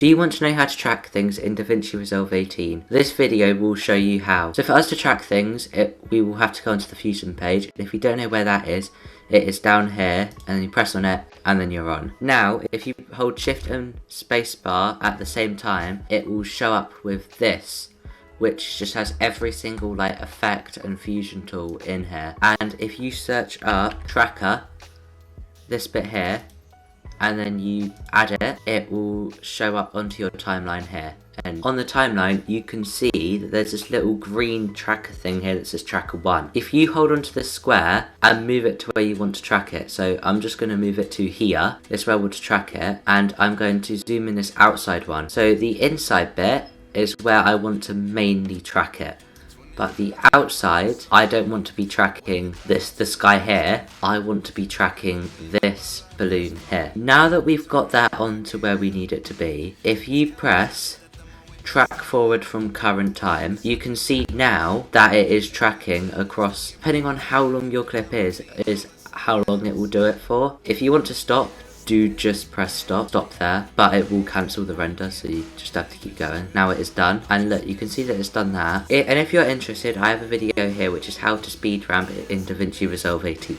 Do you want to know how to track things in Davinci Resolve 18? This video will show you how. So for us to track things, we will have to go onto the Fusion page. If you don't know where that is, it is down here, and then you press on it, and then you're on. Now, if you hold Shift and Spacebar at the same time, it will show up with this, which just has every single effect and fusion tool in here. And if you search up tracker, this bit here, and then you add it, it will show up onto your timeline here. And on the timeline, you can see that there's this little green tracker thing here that says tracker 1. If you hold onto this square and move it to where you want to track it, so I'm just going to move it to here, this where I want to track it, and I'm going to zoom in this outside one. So the inside bit is where I want to mainly track it. But the outside, I don't want to be tracking the sky here. I want to be tracking this balloon here. Now that we've got that onto where we need it to be, if you press track forward from current time, you can see now that it is tracking across, depending on how long your clip is how long it will do it for. If you want to stop, do just press stop there, but it will cancel the render, so you just have to keep going. Now it is done, and look, you can see that it's done that. And if you're interested, I have a video here which is how to speed ramp in Davinci Resolve 18.